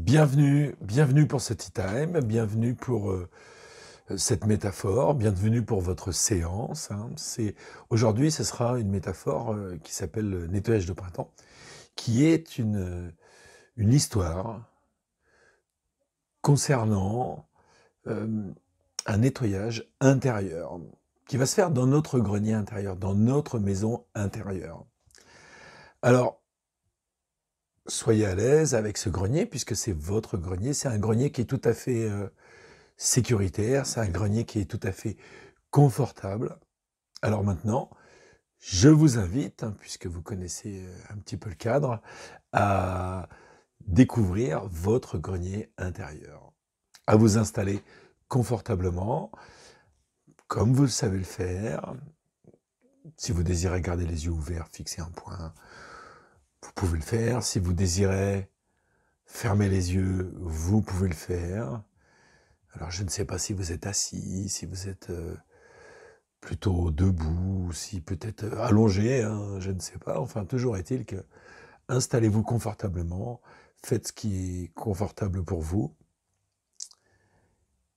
Bienvenue pour ce tea time, bienvenue pour cette métaphore, bienvenue pour votre séance. Hein. Aujourd'hui, ce sera une métaphore qui s'appelle le nettoyage de printemps, qui est une histoire concernant un nettoyage intérieur, qui va se faire dans notre grenier intérieur, dans notre maison intérieure. Alors, soyez à l'aise avec ce grenier, puisque c'est votre grenier. C'est un grenier qui est tout à fait sécuritaire, c'est un grenier qui est tout à fait confortable. Alors maintenant, je vous invite, hein, puisque vous connaissez un petit peu le cadre, à découvrir votre grenier intérieur, à vous installer confortablement, comme vous le savez le faire. Si vous désirez garder les yeux ouverts, fixer un point, vous pouvez le faire. Si vous désirez fermer les yeux, vous pouvez le faire. Alors je ne sais pas si vous êtes assis, si vous êtes plutôt debout, si peut-être allongé, hein, je ne sais pas. Enfin, toujours est-il que installez-vous confortablement, faites ce qui est confortable pour vous.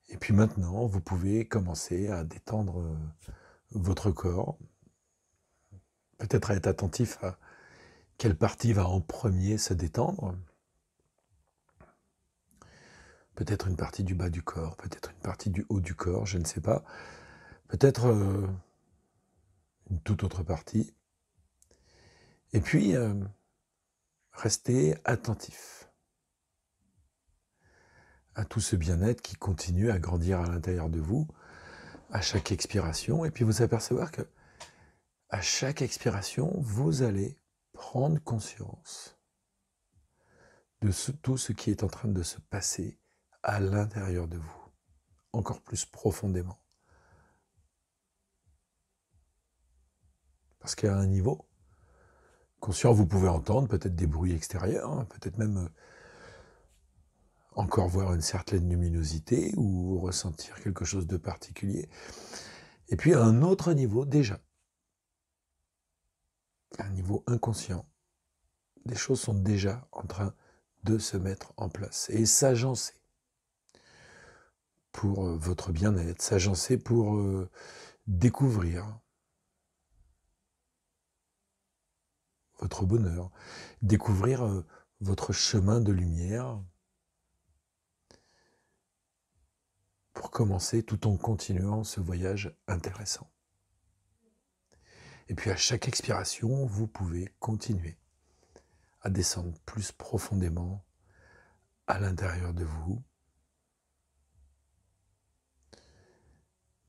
Et puis maintenant, vous pouvez commencer à détendre votre corps. Peut-être à être attentif à quelle partie va en premier se détendre. Peut-être une partie du bas du corps, peut-être une partie du haut du corps, je ne sais pas. Peut-être une toute autre partie. Et puis, restez attentif à tout ce bien-être qui continue à grandir à l'intérieur de vous, à chaque expiration, et puis vous apercevoir que à chaque expiration, vous allez prendre conscience de tout ce qui est en train de se passer à l'intérieur de vous, encore plus profondément. Parce qu'à un niveau conscient, vous pouvez entendre peut-être des bruits extérieurs, hein, peut-être même encore voir une certaine luminosité ou ressentir quelque chose de particulier. Et puis à un autre niveau, déjà, à un niveau inconscient, des choses sont déjà en train de se mettre en place et s'agencer pour votre bien-être, s'agencer pour découvrir votre bonheur, découvrir votre chemin de lumière pour commencer tout en continuant ce voyage intéressant. Et puis à chaque expiration, vous pouvez continuer à descendre plus profondément à l'intérieur de vous.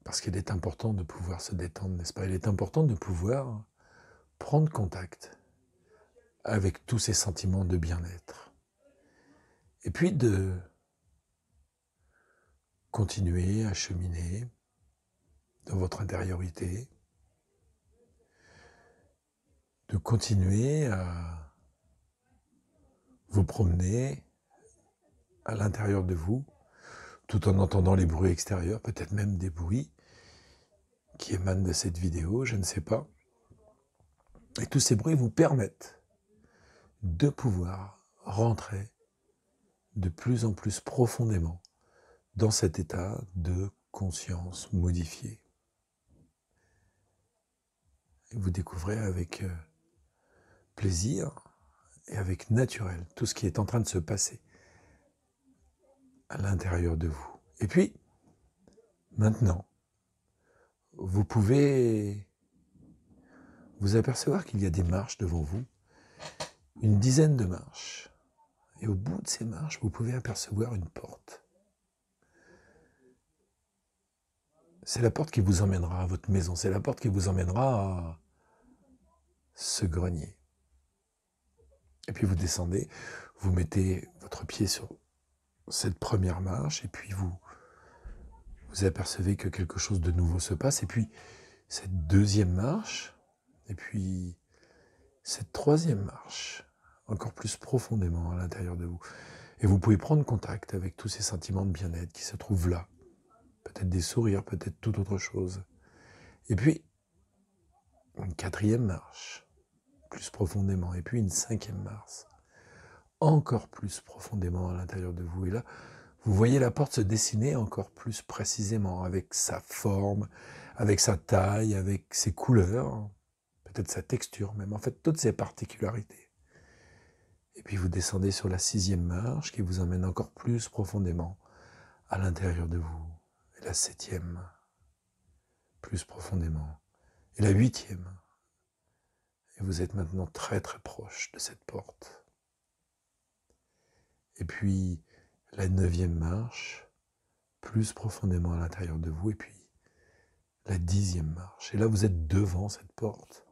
Parce qu'il est important de pouvoir se détendre, n'est-ce pas? Il est important de pouvoir prendre contact avec tous ces sentiments de bien-être. Et puis de continuer à cheminer dans votre intériorité, de continuer à vous promener à l'intérieur de vous, tout en entendant les bruits extérieurs, peut-être même des bruits qui émanent de cette vidéo, je ne sais pas. Et tous ces bruits vous permettent de pouvoir rentrer de plus en plus profondément dans cet état de conscience modifié. Et vous découvrez avec plaisir et avec naturel tout ce qui est en train de se passer à l'intérieur de vous. Et puis, maintenant, vous pouvez vous apercevoir qu'il y a des marches devant vous, une dizaine de marches. Et au bout de ces marches, vous pouvez apercevoir une porte. C'est la porte qui vous emmènera à votre maison, c'est la porte qui vous emmènera à ce grenier. Et puis vous descendez, vous mettez votre pied sur cette première marche, et puis vous apercevez que quelque chose de nouveau se passe, et puis cette deuxième marche, et puis cette troisième marche, encore plus profondément à l'intérieur de vous. Et vous pouvez prendre contact avec tous ces sentiments de bien-être qui se trouvent là. Peut-être des sourires, peut-être toute autre chose. Et puis, une quatrième marche, plus profondément, et puis une cinquième marche. encore plus profondément à l'intérieur de vous. Et là, vous voyez la porte se dessiner encore plus précisément, avec sa forme, avec sa taille, avec ses couleurs, peut-être sa texture même, en fait, toutes ses particularités. Et puis vous descendez sur la 6e marche qui vous emmène encore plus profondément à l'intérieur de vous. Et la 7e, plus profondément. Et la 8e. Et vous êtes maintenant très très proche de cette porte. Et puis la 9e marche, plus profondément à l'intérieur de vous. Et puis la 10e marche. Et là vous êtes devant cette porte,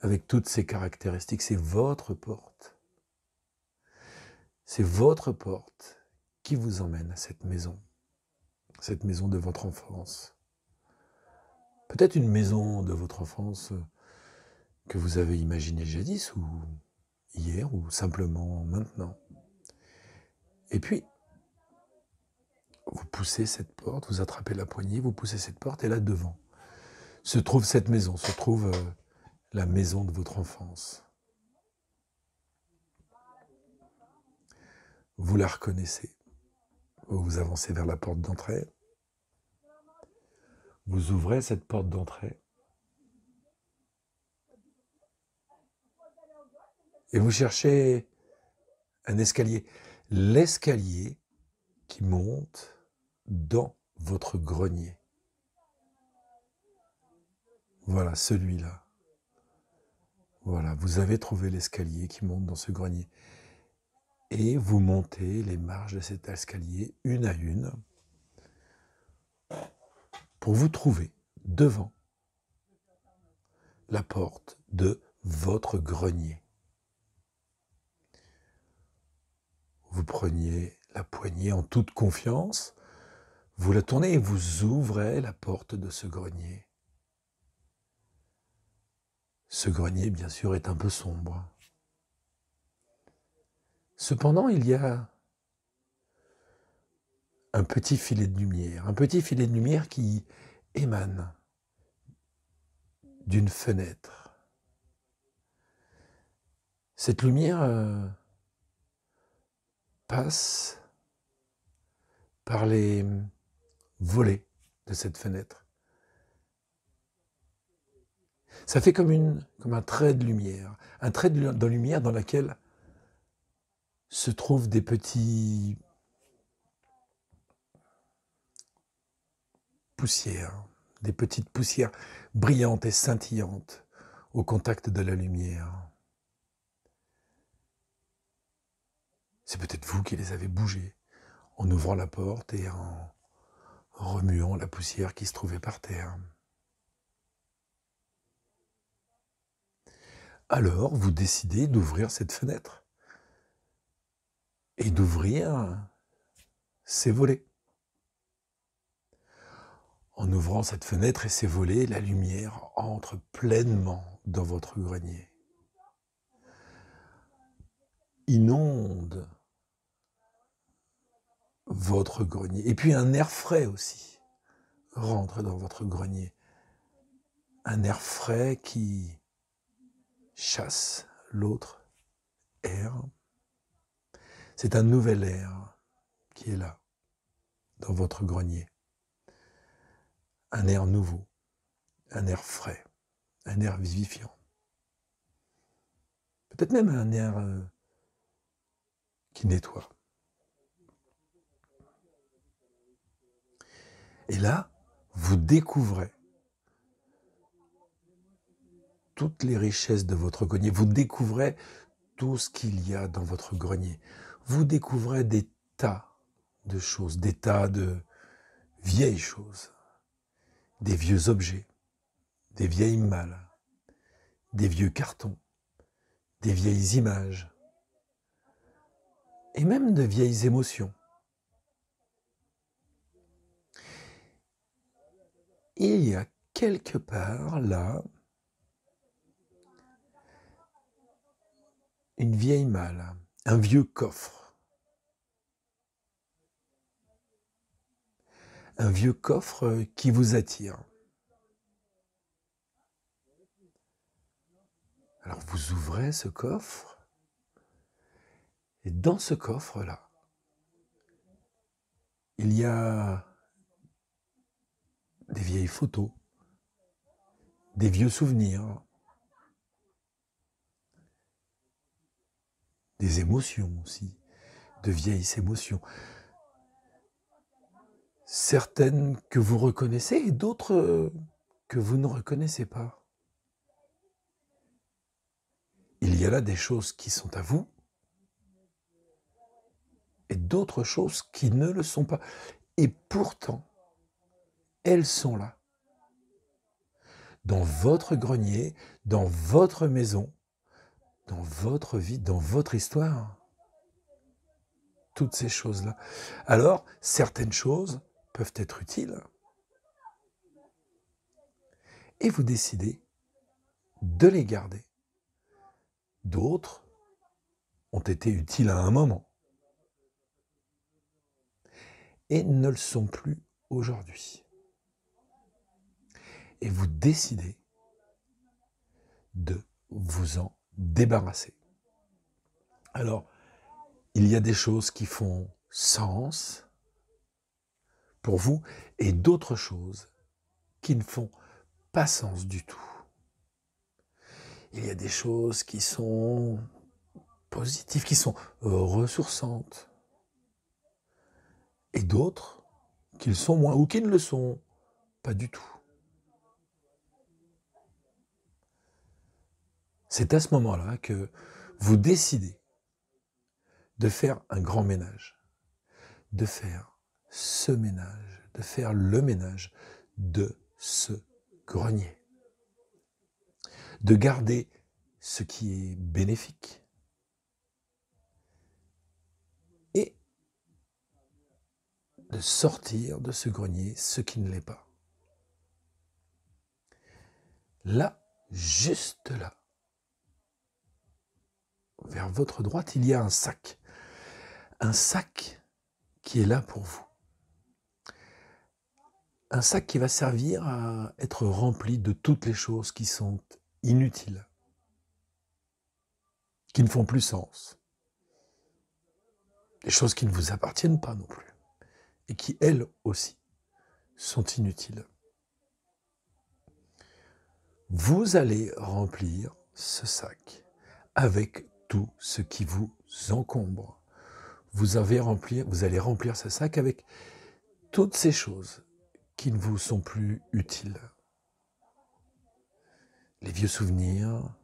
avec toutes ses caractéristiques. C'est votre porte. C'est votre porte qui vous emmène à cette maison de votre enfance. Peut-être une maison de votre enfance que vous avez imaginée jadis, ou hier, ou simplement maintenant. Et puis, vous poussez cette porte, vous attrapez la poignée, vous poussez cette porte, et là devant se trouve cette maison, se trouve la maison de votre enfance. Vous la reconnaissez. Vous avancez vers la porte d'entrée. Vous ouvrez cette porte d'entrée. Et vous cherchez un escalier. L'escalier qui monte dans votre grenier. Voilà, celui-là. Voilà, vous avez trouvé l'escalier qui monte dans ce grenier. Et vous montez les marches de cet escalier, une à une, pour vous trouver devant la porte de votre grenier. Vous preniez la poignée en toute confiance, vous la tournez et vous ouvrez la porte de ce grenier. Ce grenier, bien sûr, est un peu sombre. Cependant, il y a un petit filet de lumière qui émane d'une fenêtre. Cette lumière passe par les volets de cette fenêtre. Ça fait comme un trait de lumière, un trait de lumière dans laquelle se trouvent des petites poussières brillantes et scintillantes au contact de la lumière. C'est peut-être vous qui les avez bougées en ouvrant la porte et en remuant la poussière qui se trouvait par terre. Alors, vous décidez d'ouvrir cette fenêtre et d'ouvrir ces volets. En ouvrant cette fenêtre et ces volets, la lumière entre pleinement dans votre grenier. Inonde votre grenier. Et puis un air frais aussi rentre dans votre grenier. Un air frais qui chasse l'autre air. C'est un nouvel air qui est là, dans votre grenier. Un air nouveau, un air frais, un air vivifiant. Peut-être même un air qui nettoie. Et là, vous découvrez toutes les richesses de votre grenier. Vous découvrez tout ce qu'il y a dans votre grenier. Vous découvrez des tas de choses, des tas de vieilles choses, des vieux objets, des vieilles malles, des vieux cartons, des vieilles images, et même de vieilles émotions. Il y a quelque part là une vieille malle, un vieux coffre. Un vieux coffre qui vous attire. Alors vous ouvrez ce coffre Et dans ce coffre-là, il y a des vieilles photos, des vieux souvenirs, des émotions aussi, de vieilles émotions. Certaines que vous reconnaissez et d'autres que vous ne reconnaissez pas. Il y a là des choses qui sont à vous et d'autres choses qui ne le sont pas. Et pourtant, elles sont là. Dans votre grenier, dans votre maison, dans votre vie, dans votre histoire. Toutes ces choses-là. Alors, certaines choses peuvent être utiles. Et vous décidez de les garder. D'autres ont été utiles à un moment et ne le sont plus aujourd'hui. Et vous décidez de vous en débarrasser. Alors, il y a des choses qui font sens pour vous et d'autres choses qui ne font pas sens du tout. Il y a des choses qui sont positives, qui sont ressourçantes. Et d'autres qui le sont moins ou qui ne le sont pas du tout. C'est à ce moment-là que vous décidez de faire un grand ménage, de faire ce ménage, de faire le ménage de ce grenier, de garder ce qui est bénéfique et de sortir de ce grenier ce qui ne l'est pas. Là, juste là, vers votre droite, il y a un sac qui est là pour vous. Un sac qui va servir à être rempli de toutes les choses qui sont inutiles, qui ne font plus sens, des choses qui ne vous appartiennent pas non plus, et qui, elles aussi, sont inutiles. Vous allez remplir ce sac avec tout ce qui vous encombre. Vous allez remplir ce sac avec toutes ces choses qui ne vous sont plus utiles. Les vieux souvenirs,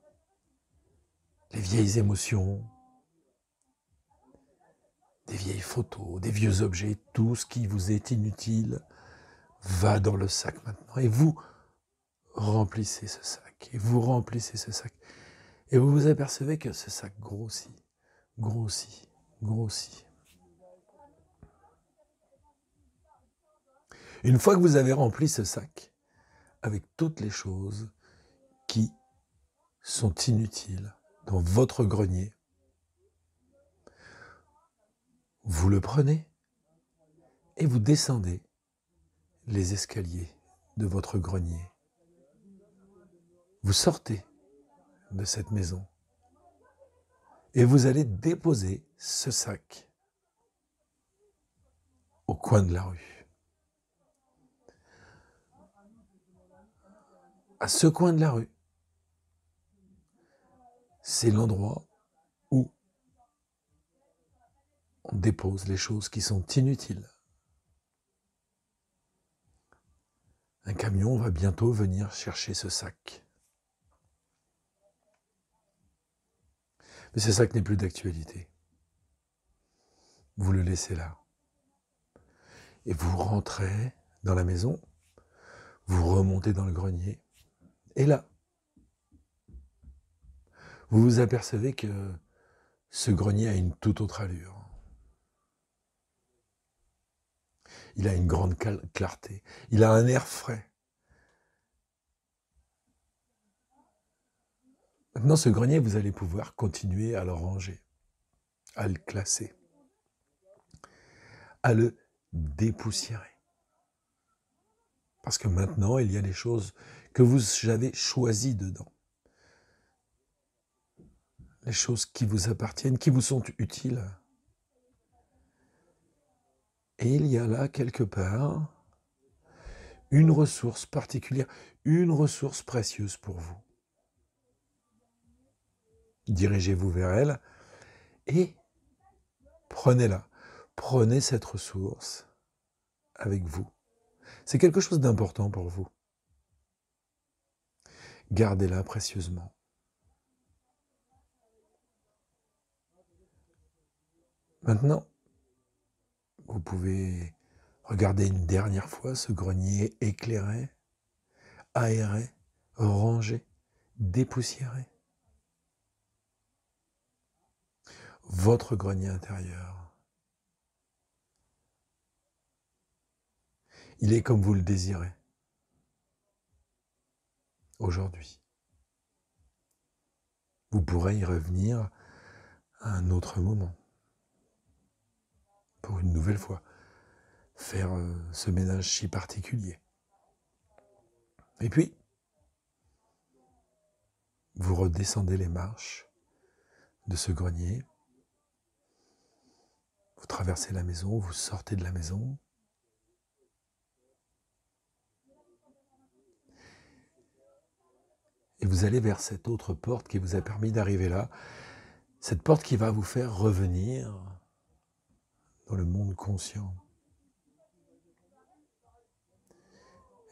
les vieilles émotions, des vieilles photos, des vieux objets, tout ce qui vous est inutile va dans le sac maintenant. Et vous remplissez ce sac, et vous remplissez ce sac. Et vous vous apercevez que ce sac grossit, grossit, grossit. Une fois que vous avez rempli ce sac avec toutes les choses qui sont inutiles dans votre grenier, vous le prenez et vous descendez les escaliers de votre grenier. Vous sortez de cette maison et vous allez déposer ce sac au coin de la rue. À ce coin de la rue, c'est l'endroit où on dépose les choses qui sont inutiles. Un camion va bientôt venir chercher ce sac. Mais ce sac n'est plus d'actualité. Vous le laissez là. Et vous rentrez dans la maison, vous remontez dans le grenier, et là, vous vous apercevez que ce grenier a une toute autre allure. Il a une grande clarté, il a un air frais. Maintenant, ce grenier, vous allez pouvoir continuer à le ranger, à le classer, à le dépoussiérer. Parce que maintenant, il y a des choses que vous avez choisies dedans. les choses qui vous appartiennent, qui vous sont utiles. Et il y a là, quelque part, une ressource particulière, une ressource précieuse pour vous. Dirigez-vous vers elle et prenez-la. Prenez cette ressource avec vous. C'est quelque chose d'important pour vous. Gardez-la précieusement. Maintenant, vous pouvez regarder une dernière fois ce grenier éclairé, aéré, rangé, dépoussiéré. Votre grenier intérieur. Il est comme vous le désirez. Aujourd'hui. Vous pourrez y revenir à un autre moment. Pour une nouvelle fois. Faire ce ménage si particulier. Et puis, vous redescendez les marches de ce grenier. Vous traversez la maison, vous sortez de la maison. Et vous allez vers cette autre porte qui vous a permis d'arriver là. Cette porte qui va vous faire revenir dans le monde conscient.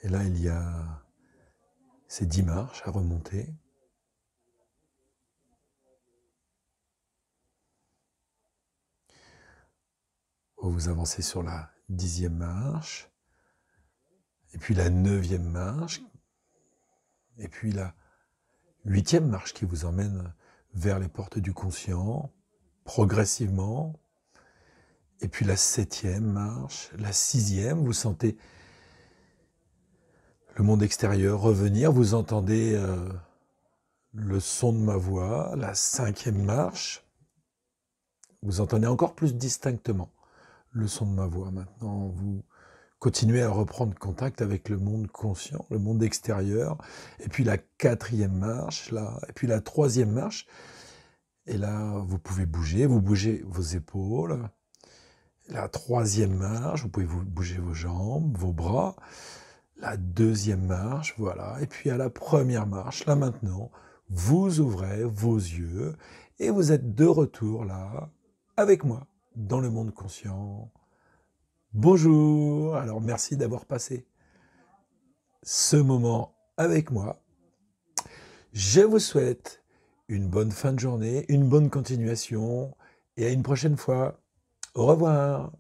Et là, il y a ces 10 marches à remonter. Vous avancez sur la 10e marche, et puis la 9e marche, et puis la 8e marche qui vous emmène vers les portes du conscient, progressivement, et puis la 7e marche, la 6e, vous sentez le monde extérieur revenir, vous entendez le son de ma voix, la 5e marche, vous entendez encore plus distinctement le son de ma voix. Maintenant, vous continuez à reprendre contact avec le monde conscient, le monde extérieur, et puis la 4e marche, là, et puis la 3e marche, et là, vous pouvez bouger, vous bougez vos épaules, la 3e marche, vous pouvez bouger vos jambes, vos bras, la 2e marche, voilà, et puis à la 1re marche, là maintenant, vous ouvrez vos yeux, et vous êtes de retour là, avec moi, dans le monde conscient. Bonjour, alors merci d'avoir passé ce moment avec moi. Je vous souhaite une bonne fin de journée, une bonne continuation, et à une prochaine fois. Au revoir.